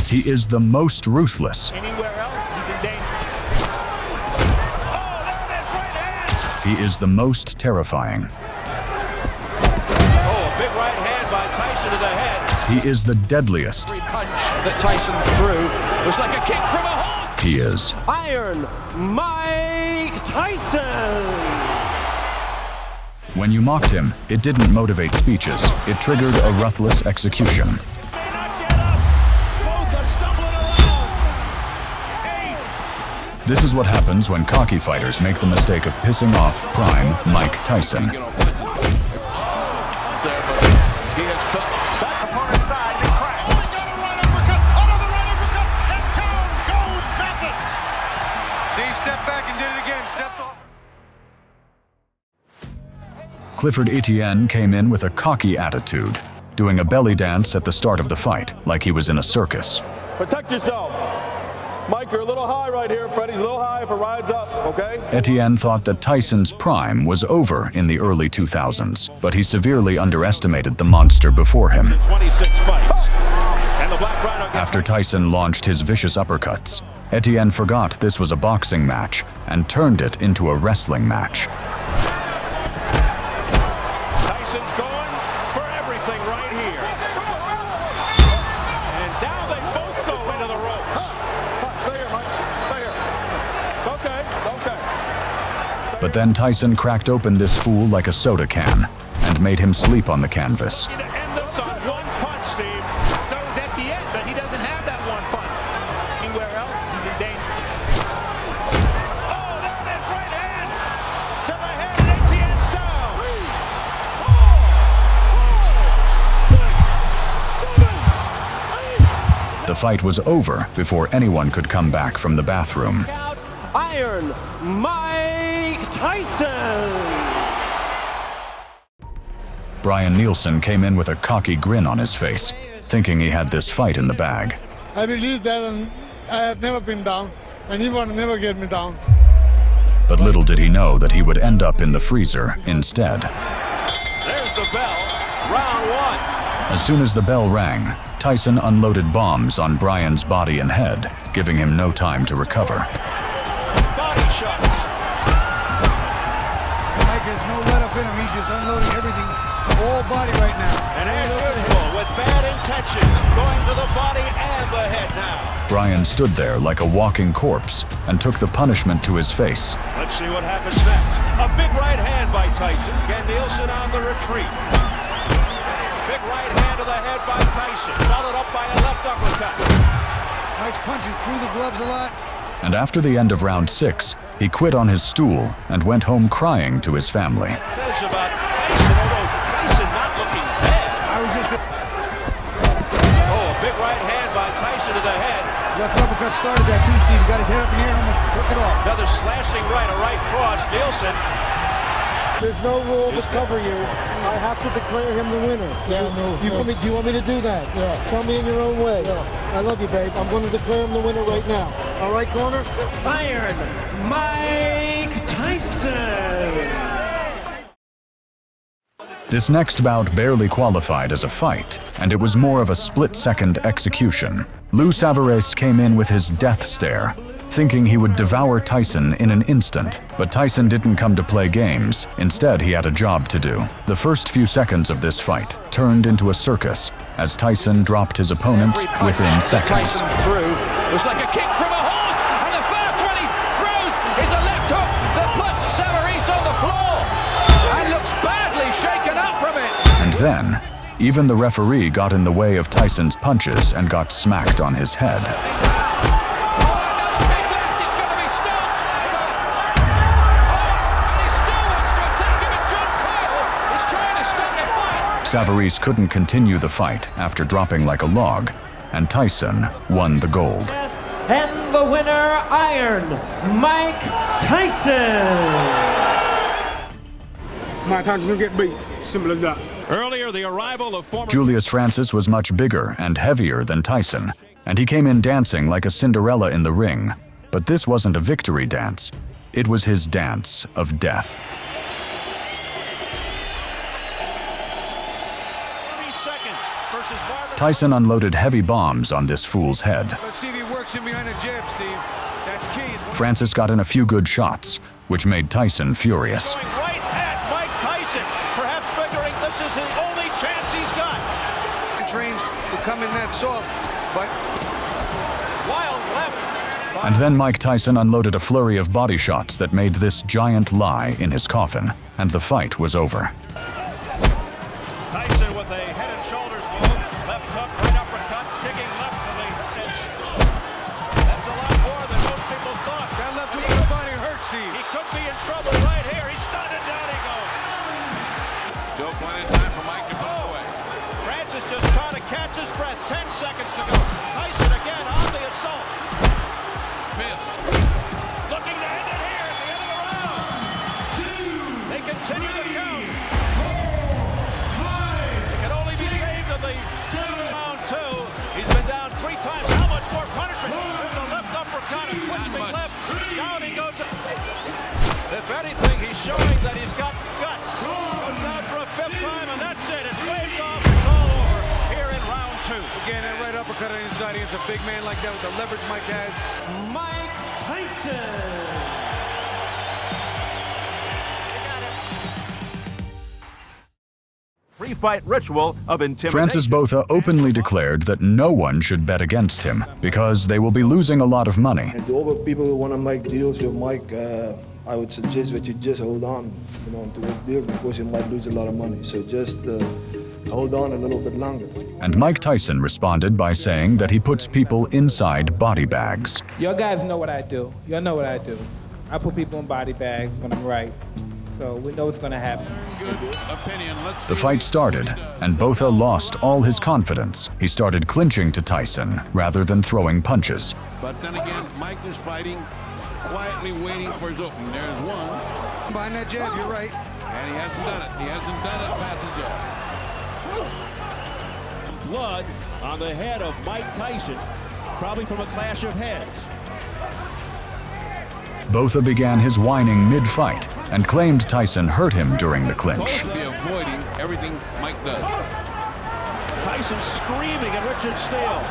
He is the most ruthless. Anywhere else, he's in danger. Oh, there it is, right hand! He is the most terrifying. Oh, a big right hand by Tyson to the head. He is the deadliest. Every punch that Tyson threw was like a kick from a horse. He is Iron Mike Tyson. When you mocked him, it didn't motivate speeches. It triggered a ruthless execution. May not get up. Botha stumbling around. 8. This is what happens when cocky fighters make the mistake of pissing off prime Mike Tyson. Back opponent's side and crack. Oh, he got a right uppercut. Another right uppercut. And down goes Mathis. He stepped back and did it again. Stepped off. Clifford Etienne came in with a cocky attitude, doing a belly dance at the start of the fight, like he was in a circus. Protect yourself. Mike, you're a little high right here. Freddie's a little high if it rides up, okay? Etienne thought that Tyson's prime was over in the early 2000s, but he severely underestimated the monster before him. 26 fights. And the Black Rhino gets After Tyson launched his vicious uppercuts, Etienne forgot this was a boxing match and turned it into a wrestling match. Tyson's going for everything right here. And now they both go into the ropes. Stay here, Mike. Stay here. It's okay. It's okay. But then Tyson cracked open this fool like a soda can and made him sleep on the canvas. To end this on one punch, Steve. So is Etienne, but he doesn't have that one punch. Anywhere else, he's in danger. Oh, there it is, right hand to the head, and Etienne's down. 3, 4, 5, 6, 7, 8. The fight was over before anyone could come back from the bathroom. Out Iron Mike Tyson. Brian Nielsen came in with a cocky grin on his face, thinking he had this fight in the bag. I believe that, and I have never been down, and he will never get me down. But little did he know that he would end up in the freezer instead. There's the bell. Round 1. As soon as the bell rang, Tyson unloaded bombs on Brian's body and head, giving him no time to recover. Body shots. Mike has no let up in him. He's just unloading everything, all body right now. And as usual, with bad intentions, going to the body and the head now. Brian stood there like a walking corpse and took the punishment to his face. Let's see what happens next. A big right hand by Tyson. Again, Nielsen on the retreat. Big right hand to the head by Tyson. Followed up by a left uppercut. Mike's punching through the gloves a lot. And after the end of round 6, he quit on his stool and went home crying to his family. It says about Tyson, although Tyson not looking bad. I was just Oh, a big right hand by Tyson to the head. left uppercut started that too, Steve. He got his head up in the air and almost took it off. Another slashing right, a right cross. Nielsen. There's no rule to cover you. I have to declare him the winner. Yeah, no. Do you want me to do that? Yeah. Tell me in your own way. Yeah. I love you, babe. I'm going to declare him the winner right now. All right, corner? Iron Mike Tyson. This next bout barely qualified as a fight, and it was more of a split-second execution. Savarese came in with his death stare, thinking he would devour Tyson in an instant. But Tyson didn't come to play games. Instead, he had a job to do. The first few seconds of this fight turned into a circus as Tyson dropped his opponent within seconds. Tyson threw was like a kick from a horse, and the first one he throws is a left hook that puts Savarese on the floor and looks badly shaken up from it. And then, even the referee got in the way of Tyson's punches and got smacked on his head. Savarese couldn't continue the fight after dropping like a log, and Tyson won the gold. And the winner, Iron Mike Tyson. Mike Tyson's gonna get beat. Simple as that. Earlier, the arrival of former Julius Francis was much bigger and heavier than Tyson, and he came in dancing like a Cinderella in the ring. But this wasn't a victory dance. It was his dance of death. 30 seconds versus Marvis. Tyson unloaded heavy bombs on this fool's head. Let's see if he works in behind the jab, Steve. That's key. Francis got in a few good shots, which made Tyson furious. Going right at Mike Tyson, perhaps figuring this is the only chance he's got. Trains to come in that soft, but Wild left. And then Mike Tyson unloaded a flurry of body shots that made this giant lie in his coffin, and the fight was over. Tyson with a head and shoulders move, left hook, right uppercut, kicking left to the finish. That's a lot more than most people thought. that left hook to the body hurt, Steve. He could be in trouble right here. He's stunned and down he goes. Still plenty of time for Mike to put it away. Francis just trying to catch his breath. 10 seconds to go. Tyson again on the assault. Missed. Looking to end it here at the end of the round. They continue the count. It can only be saved in the round 2. He's been down 3 times. How much more punishment? There's a left uppercut, a twisting left. Down he goes. If anything, he's showing that he's got guts. Goes down for a 5th time, and that's it. It's waved off. It's all over here in round 2. Again, that right uppercut on the inside against a big man like that with the leverage Mike has. Mike Tyson. Pre-fight ritual of intimidation. Francis Botha openly declared that no one should bet against him because they will be losing a lot of money. And to all the people who want to make deals with Mike, I would suggest that you just hold on, to the deal because you might lose a lot of money. So just hold on a little bit longer. And Mike Tyson responded by saying that he puts people inside body bags. Y'all guys know what I do. Y'all know what I do. I put people in body bags when I'm right. So we know what's going to happen. The fight started, and Botha lost all his confidence. He started clinching to Tyson rather than throwing punches. But then again, Mike is fighting, quietly waiting for his opening. There's one. Behind that jab, you're right. And he hasn't done it. He hasn't done it past the jab. Blood on the head of Mike Tyson, probably from a clash of heads. Botha began his whining mid-fight and claimed Tyson hurt him during the clinch. Both be avoiding everything Mike does. Tyson screaming at Richard Steele.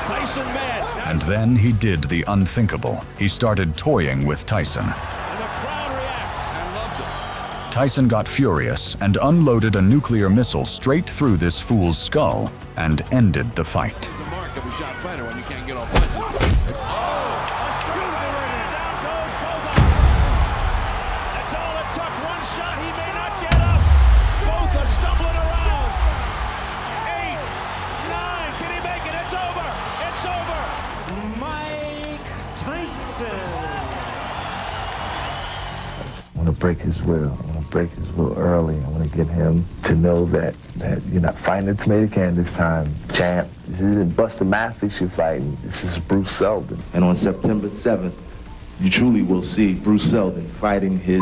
Tyson mad. And then he did the unthinkable. He started toying with Tyson. And the crowd reacts. And loves it. Tyson got furious and unloaded a nuclear missile straight through this fool's skull and ended the fight. It's a mark of a shot fighter when you can't get off punches. I want to break his will. I want to break his will early. I want to get him to know that you're not fighting a tomato can this time, champ. This isn't Buster Mathis you're fighting. This is Bruce Seldon. And on September 7th, you truly will see Bruce Seldon fighting his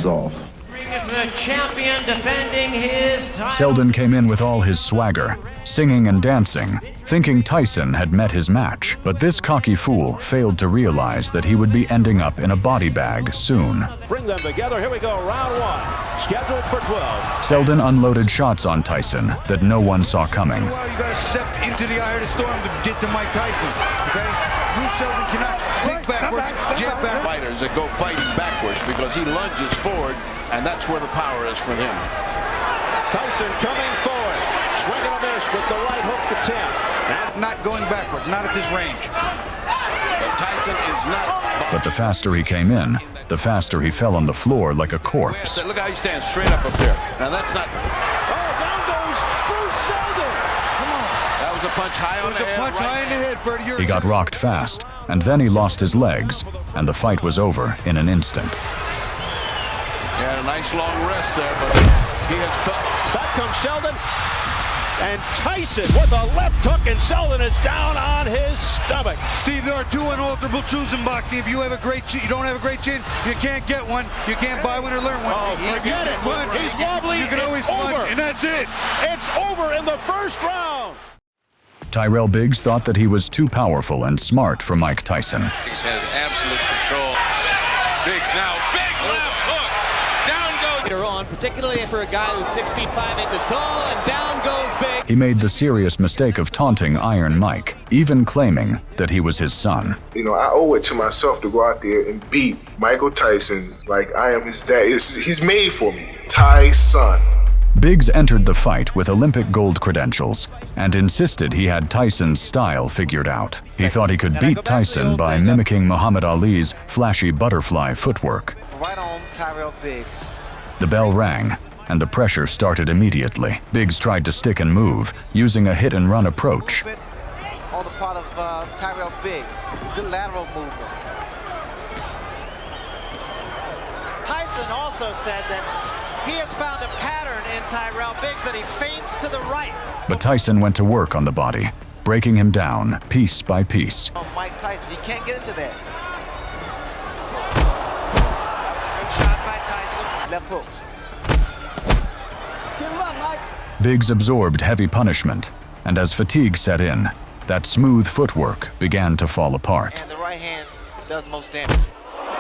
off. Is the champion defending his title. Seldon came in with all his swagger, singing and dancing, thinking Tyson had met his match. But this cocky fool failed to realize that he would be ending up in a body bag soon. Bring them together. Here we go. Round 1. Scheduled for 12. Seldon unloaded shots on Tyson that no one saw coming. Well, you got to step into the eye of the storm to get to Mike Tyson, okay? Bruce Seldon cannot think backwards, jab back. Fighters that go fighting backwards because he lunges forward, and that's where the power is for him. Tyson coming forward. Swing and a miss with the right hook to 10. Not going backwards, not at this range. But Tyson is not. But the faster he came in, the faster he fell on the floor like a corpse. Look how he stands straight up there. Now that's not. Oh, down goes Bruce Seldon. Come on. That was a punch high on the head. Punch high in the head, Freddie. He got rocked fast, and then he lost his legs, and the fight was over in an instant. He had a nice long rest there, but he has felt. Back comes Seldon. And Tyson with a left hook, and Seldon is down on his stomach. Steve, there are 2 unalterable truths in boxing. If you have a great chin, you don't have a great chin, you can't get one. You can't buy one or learn one. Oh, forget it. He's wobbly. You can always punch, and that's it. It's over in the first round. Tyrell Biggs thought that he was too powerful and smart for Mike Tyson. Biggs has absolute control. Biggs now, big left hook. Down goes. Later on, on, particularly for a guy who's 6 feet 5 inches tall, and down goes Big. He made the serious mistake of taunting Iron Mike, even claiming that he was his son. You know, I owe it to myself to go out there and beat Michael Tyson like I am his dad. He's made for me. Ty's son. Biggs entered the fight with Olympic gold credentials and insisted he had Tyson's style figured out. He thought he could beat Tyson by mimicking Muhammad Ali's flashy butterfly footwork. Right on Tyrell Biggs. The bell rang, and the pressure started immediately. Biggs tried to stick and move, using a hit-and-run approach. On the part of Tyrell Biggs. Good lateral movement. Tyson also said that he has found a pattern in Tyrell Biggs that he feints to the right. But Tyson went to work on the body, breaking him down piece by piece. Oh, Mike Tyson, he can't get into that. Good shot by Tyson. Left hooks. Get him up, Mike. Biggs absorbed heavy punishment, and as fatigue set in, that smooth footwork began to fall apart. And the right hand does the most damage.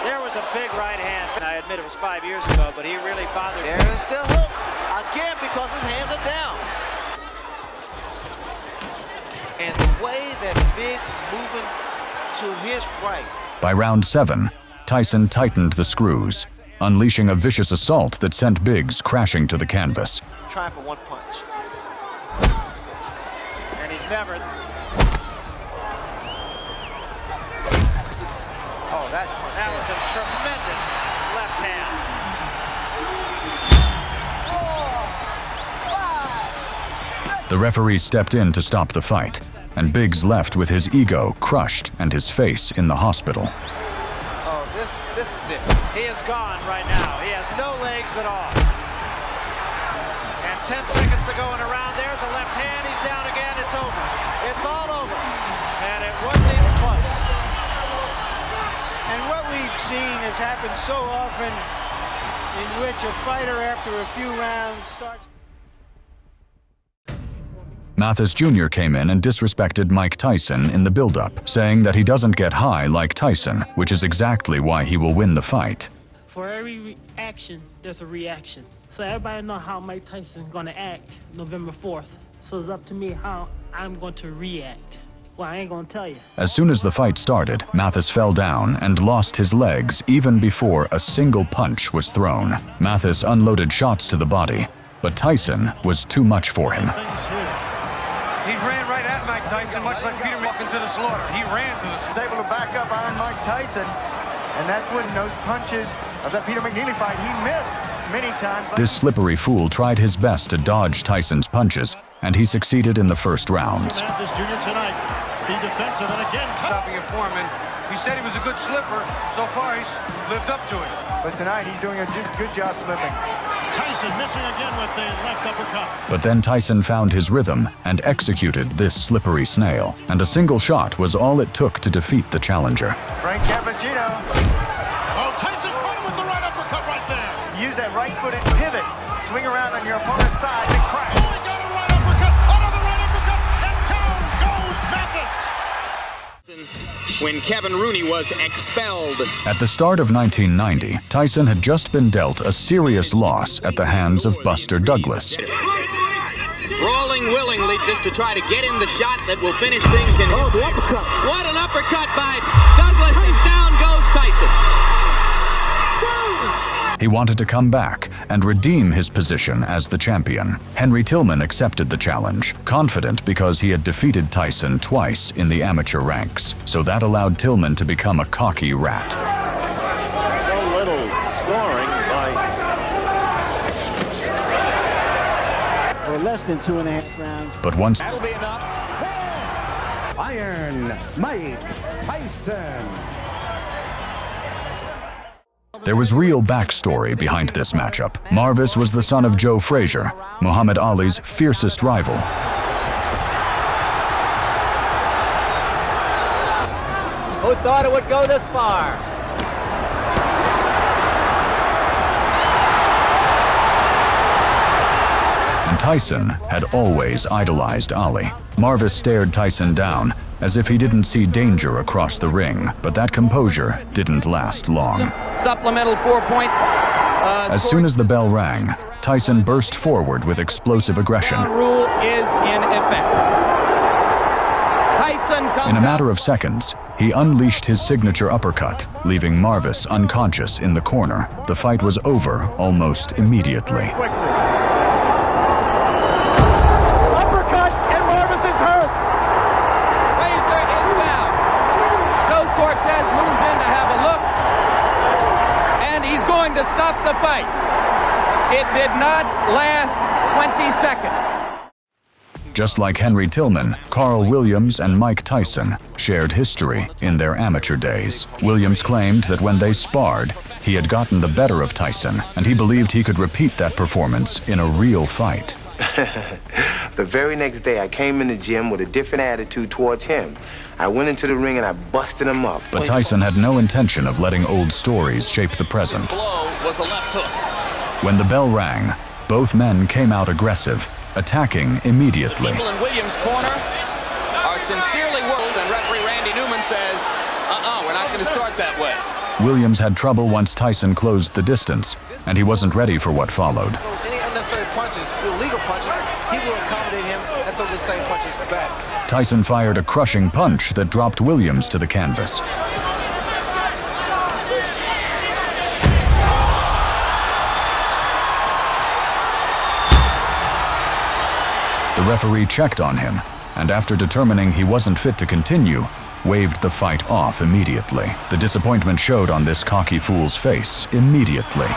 There was a big right hand. I admit it was 5 years ago, but he really bothered me. There's the hook. Again, because his hands are down. And the way that Biggs is moving to his right. By round 7, Tyson tightened the screws, unleashing a vicious assault that sent Biggs crashing to the canvas. Trying for one punch. And he's never... Oh, that was a tremendous left hand. The referee stepped in to stop the fight, and Biggs left with his ego crushed and his face in the hospital. Oh, this is it. He is gone right now. He has no legs at all. And 10 seconds to go in a round. There's a left hand. He's down again. It's over. It's all over. And it wasn't even close. And what we've seen has happened so often, in which a fighter after a few rounds starts... Mathis Jr. came in and disrespected Mike Tyson in the build-up, saying that he doesn't get high like Tyson, which is exactly why he will win the fight. For every action, there's a reaction. So everybody know how Mike Tyson's gonna act November 4th. So it's up to me how I'm going to react. Well, I ain't gonna tell you. As soon as the fight started, Mathis fell down and lost his legs even before a single punch was thrown. Mathis unloaded shots to the body, but Tyson was too much for him. He ran right at Mike Tyson, much like Peter walking to the slaughter. He ran to the slaughter. He was able to back up Iron Mike Tyson, and that's when those punches of that Peter McNeely fight, he missed many times. This slippery fool tried his best to dodge Tyson's punches, and he succeeded in the first rounds. Mathis Jr. tonight, be defensive and again stopping a foreman. He said he was a good slipper. So far, he's lived up to it. But tonight, he's doing a good job slipping. Tyson missing again with the left uppercut. But then Tyson found his rhythm and executed this slippery snail, and a single shot was all it took to defeat the challenger. Frank Cappuccino. Oh, Tyson caught him with the right uppercut right there. Use that right foot and pivot. Swing around on your opponent's side and crash. Oh, he got a right uppercut, another right uppercut, and down goes Mathis. When Kevin Rooney was expelled. At the start of 1990, Tyson had just been dealt a serious loss at the hands of Buster Douglas. Rolling willingly just to try to get in the shot that will finish things in. Oh, the uppercut. What an uppercut by Douglas, and down goes Tyson. He wanted to come back and redeem his position as the champion. Henry Tillman accepted the challenge, confident because he had defeated Tyson twice in the amateur ranks. So that allowed Tillman to become a cocky rat. So little scoring by... For less than 2.5 rounds. But once... That'll be enough. Iron Mike Tyson. There was real backstory behind this matchup. Marvis was the son of Joe Frazier, Muhammad Ali's fiercest rival. Who thought it would go this far? And Tyson had always idolized Ali. Marvis stared Tyson down as if he didn't see danger across the ring, but that composure didn't last long. Supplemental 4-point As soon as the bell rang, Tyson burst forward with explosive aggression. Rule is in effect. Tyson comes In a matter of seconds, he unleashed his signature uppercut, leaving Marvis unconscious in the corner. The fight was over almost immediately. uppercut, and Marvis is hurt. Frazier is down. Joe Cortez moves in to have a look, and he's going to stop the fight. It did not last 20 seconds. Just like Henry Tillman, Carl Williams and Mike Tyson shared history in their amateur days. Williams claimed that when they sparred, he had gotten the better of Tyson, and he believed he could repeat that performance in a real fight. The very next day, I came in the gym with a different attitude towards him. I went into the ring and I busted him up. But Tyson had no intention of letting old stories shape the present. Blow was a left hook. When the bell rang, both men came out aggressive, attacking immediately. People in Williams' corner are sincerely worried, and referee Randy Newman says, we're not going to start that way. Williams had trouble once Tyson closed the distance, and he wasn't ready for what followed. Any unnecessary punches, illegal punches, he will accommodate him and throw the same punches back. Tyson fired a crushing punch that dropped Williams to the canvas. The referee checked on him, and after determining he wasn't fit to continue, waved the fight off immediately. The disappointment showed on this cocky fool's face immediately.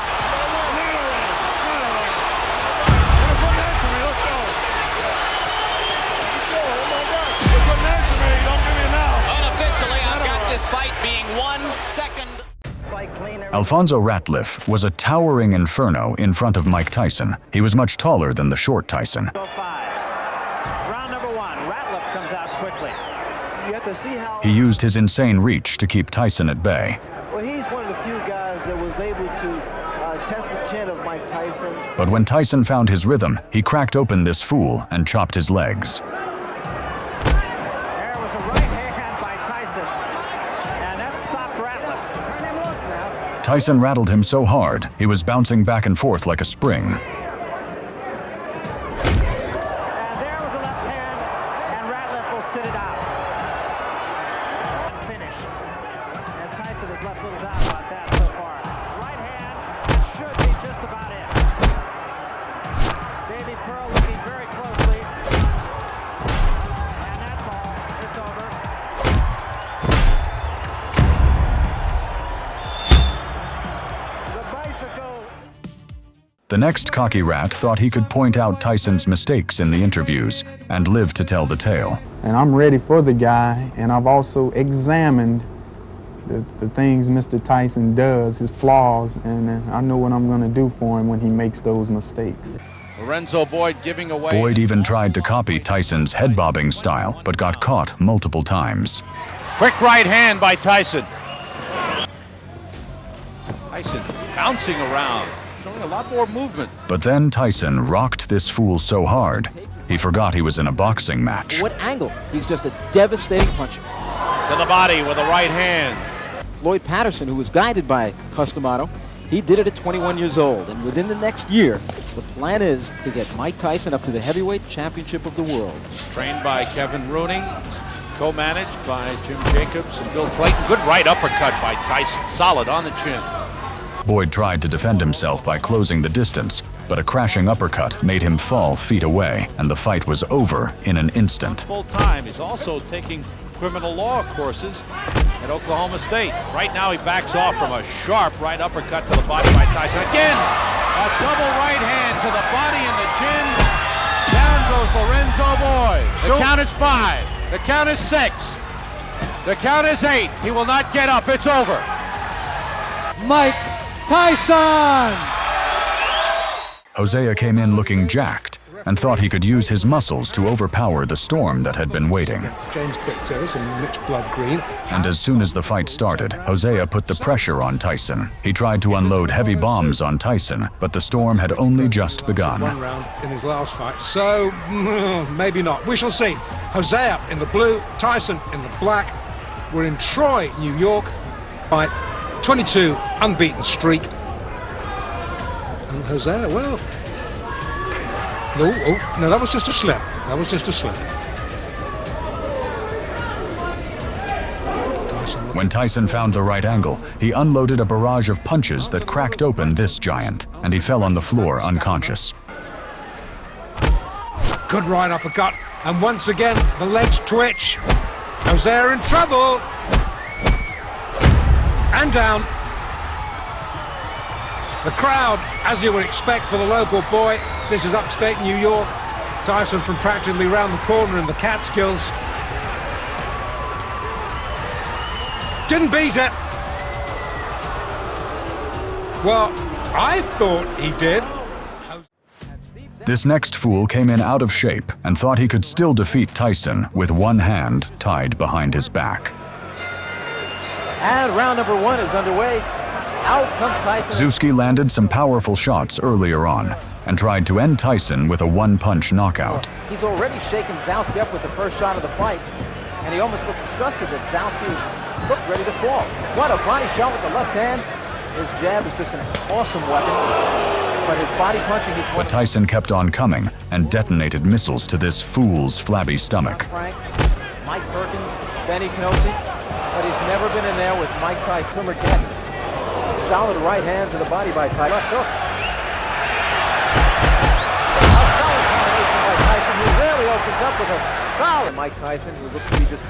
Unofficially, I've got this fight being 1 second. Alfonso Ratliff was a towering inferno in front of Mike Tyson. He was much taller than the short Tyson. He used his insane reach to keep Tyson at bay. Well, he's one of the few guys that was able to test the chin of Mike Tyson. But when Tyson found his rhythm, he cracked open this fool and chopped his legs. There was a right hand by Tyson, and that stopped Ratliff. Turn him loose now. Tyson rattled him so hard, he was bouncing back and forth like a spring. The next cocky rat thought he could point out Tyson's mistakes in the interviews and live to tell the tale. And I'm ready for the guy, and I've also examined the things Mr. Tyson does, his flaws, and I know what I'm going to do for him when he makes those mistakes. Lorenzo Boyd giving away. Boyd even tried to copy Tyson's head-bobbing style, but got caught multiple times. Quick right hand by Tyson. Tyson bouncing around, showing a lot more movement. But then Tyson rocked this fool so hard, he forgot he was in a boxing match. What angle? He's just a devastating puncher. To the body with a right hand. Floyd Patterson, who was guided by Customato, he did it at 21 years old. And within the next year, the plan is to get Mike Tyson up to the heavyweight championship of the world. Trained by Kevin Rooney, co-managed by Jim Jacobs and Bill Clayton. Good right uppercut by Tyson, solid on the chin. Boyd tried to defend himself by closing the distance, but a crashing uppercut made him fall feet away, and the fight was over in an instant. Full time. He's also taking criminal law courses at Oklahoma State. Right now he backs off from a sharp right uppercut to the body by Tyson. Again, a double right hand to the body and the chin. Down goes Lorenzo Boyd. The count is 5. The count is 6. The count is 8. He will not get up. It's over. Mike Tyson! Hosea came in looking jacked and thought he could use his muscles to overpower the storm that had been waiting. James Quick-Toes and Mitch Blood-Green. And as soon as the fight started, Hosea put the pressure on Tyson. He tried to unload heavy bombs on Tyson, but the storm had only just begun. One round in his last fight, so maybe not. We shall see. Hosea in the blue, Tyson in the black. We're in Troy, New York. Fight 22 unbeaten streak. And Hosea, well... Oh, no, that was just a slip. That was just a slip. When Tyson found the right angle, he unloaded a barrage of punches that cracked open this giant, and he fell on the floor unconscious. Good right uppercut, and once again, the legs twitch. Hosea in trouble. And down. The crowd, as you would expect for the local boy, this is upstate New York. Tyson from practically round the corner in the Catskills. Didn't beat it. Well, I thought he did. This next fool came in out of shape and thought he could still defeat Tyson with one hand tied behind his back. And round number 1 is underway. Out comes Tyson. Zouski landed some powerful shots earlier on and tried to end Tyson with a one-punch knockout. He's already shaken Zouski up with the first shot of the fight, and he almost looked disgusted that Zouski looked ready to fall. What a body shot with the left hand. His jab is just an awesome weapon, but his body punching is... But Tyson kept on coming and detonated missiles to this fool's flabby stomach. Frank, Mike Perkins, Benny Canosi, but he's never been in there with Mike Tyson or Etienne. Solid right hand to the body by Tyson. Left hook. A solid combination by Tyson, who rarely opens up with a solid Mike Tyson, who looks to be just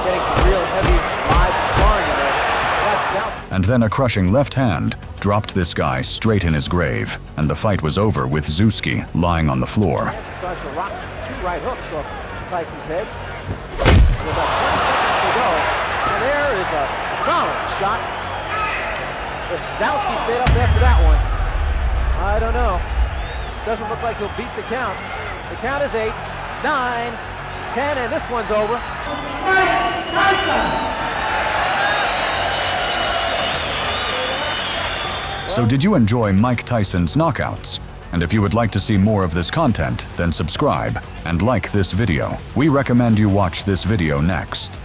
getting some real heavy live sparring in there. And then a crushing left hand dropped this guy straight in his grave, and the fight was over with Zouski lying on the floor. Tries to rock 2 right hooks off Tyson's head. With about 20 seconds to go, and there is a solid shot. If Zouski stayed up after that one, I don't know. Doesn't look like he'll beat the count. The count is 8, 9, 10, and this one's over. So did you enjoy Mike Tyson's knockouts? And if you would like to see more of this content, then subscribe and like this video. We recommend you watch this video next.